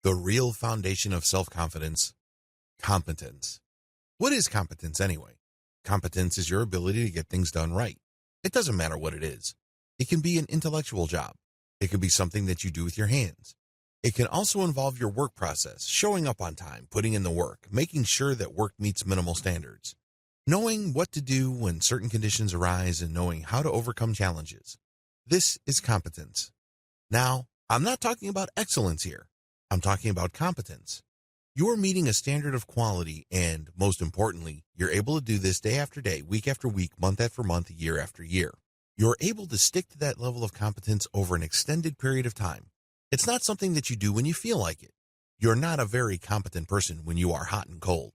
The real foundation of self-confidence, competence. What is competence anyway? Competence is your ability to get things done right. It doesn't matter what it is. It can be an intellectual job. It can be something that you do with your hands. It can also involve your work process, showing up on time, putting in the work, making sure that work meets minimal standards, knowing what to do when certain conditions arise, and knowing how to overcome challenges. This is competence. Now, I'm not talking about excellence here. I'm talking about competence. You're meeting a standard of quality and, most importantly, you're able to do this day after day, week after week, month after month, year after year. You're able to stick to that level of competence over an extended period of time. It's not something that you do when you feel like it. You're not a very competent person when you are hot and cold.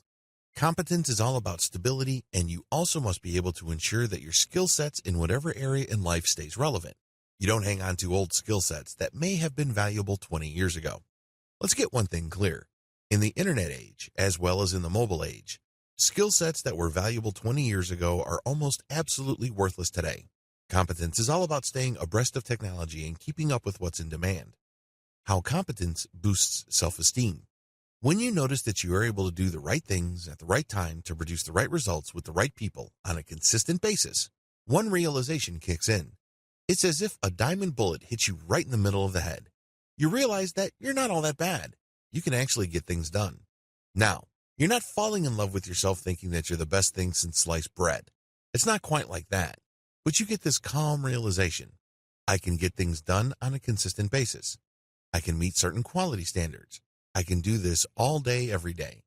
Competence is all about stability, and you also must be able to ensure that your skill sets in whatever area in life stays relevant. You don't hang on to old skill sets that may have been valuable 20 years ago. Let's get one thing clear. In the internet age, as well as in the mobile age, skill sets that were valuable 20 years ago are almost absolutely worthless today. Competence is all about staying abreast of technology and keeping up with what's in demand. How competence boosts self-esteem. When you notice that you are able to do the right things at the right time to produce the right results with the right people on a consistent basis, one realization kicks in. It's as if a diamond bullet hits you right in the middle of the head. You realize that you're not all that bad. You can actually get things done. Now, you're not falling in love with yourself thinking that you're the best thing since sliced bread. It's not quite like that. But you get this calm realization. I can get things done on a consistent basis. I can meet certain quality standards. I can do this all day, every day.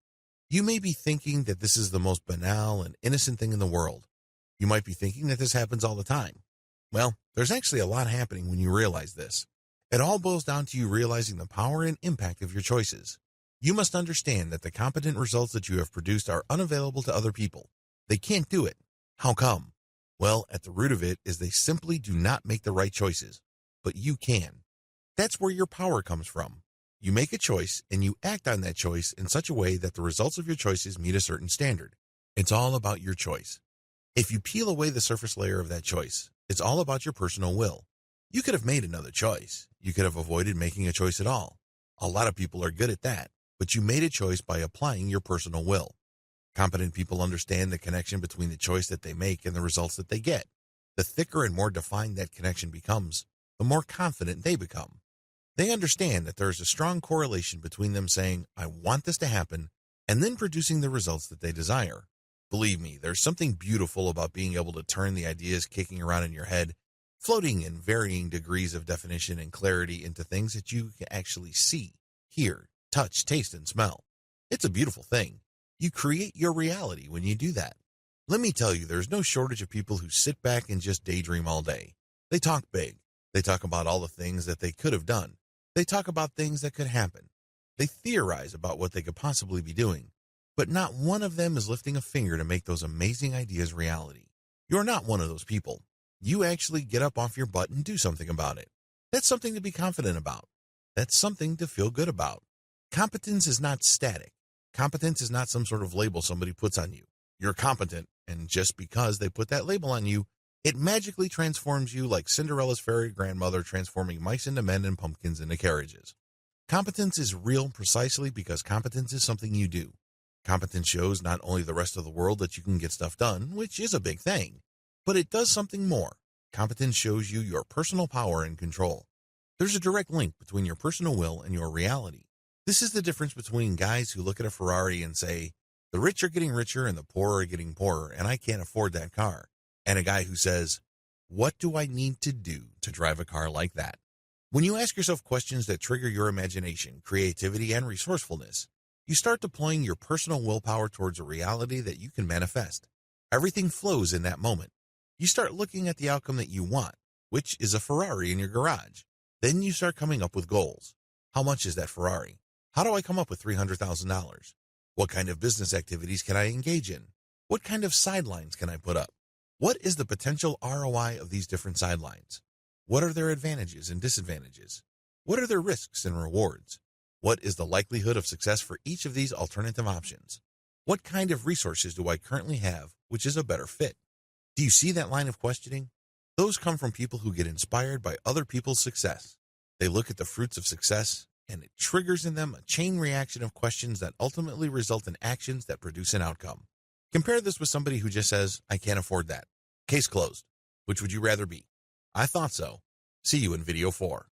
You may be thinking that this is the most banal and innocent thing in the world. You might be thinking that this happens all the time. Well, there's actually a lot happening when you realize this. It all boils down to you realizing the power and impact of your choices. You must understand that the competent results that you have produced are unavailable to other people. They can't do it. How come? Well, at the root of it is they simply do not make the right choices. But you can. That's where your power comes from. You make a choice and you act on that choice in such a way that the results of your choices meet a certain standard. It's all about your choice. If you peel away the surface layer of that choice, it's all about your personal will. You could have made another choice. You could have avoided making a choice at all. A lot of people are good at that, but you made a choice by applying your personal will. Competent people understand the connection between the choice that they make and the results that they get. The thicker and more defined that connection becomes, the more confident they become. They understand that there is a strong correlation between them saying, I want this to happen, and then producing the results that they desire. Believe me, there's something beautiful about being able to turn the ideas kicking around in your head, floating in varying degrees of definition and clarity into things that you can actually see, hear, touch, taste, and smell. It's a beautiful thing. You create your reality when you do that. Let me tell you, there's no shortage of people who sit back and just daydream all day. They talk big. They talk about all the things that they could have done. They talk about things that could happen. They theorize about what they could possibly be doing. But not one of them is lifting a finger to make those amazing ideas reality. You're not one of those people. You actually get up off your butt and do something about it. That's something to be confident about. That's something to feel good about. Competence is not static. Competence is not some sort of label somebody puts on you. You're competent, and just because they put that label on you, it magically transforms you like Cinderella's fairy grandmother transforming mice into men and pumpkins into carriages. Competence is real precisely because competence is something you do. Competence shows not only the rest of the world that you can get stuff done, which is a big thing, but it does something more. Competence shows you your personal power and control. There's a direct link between your personal will and your reality. This is the difference between guys who look at a Ferrari and say, the rich are getting richer and the poor are getting poorer, and I can't afford that car. And a guy who says, what do I need to do to drive a car like that? When you ask yourself questions that trigger your imagination, creativity, and resourcefulness, you start deploying your personal willpower towards a reality that you can manifest. Everything flows in that moment. You start looking at the outcome that you want, which is a Ferrari in your garage. Then you start coming up with goals. How much is that Ferrari? How do I come up with $300,000? What kind of business activities can I engage in? What kind of sidelines can I put up? What is the potential ROI of these different sidelines? What are their advantages and disadvantages? What are their risks and rewards? What is the likelihood of success for each of these alternative options? What kind of resources do I currently have which is a better fit? Do you see that line of questioning? Those come from people who get inspired by other people's success. They look at the fruits of success and it triggers in them a chain reaction of questions that ultimately result in actions that produce an outcome. Compare this with somebody who just says, I can't afford that. Case closed. Which would you rather be? I thought so. See you in video 4.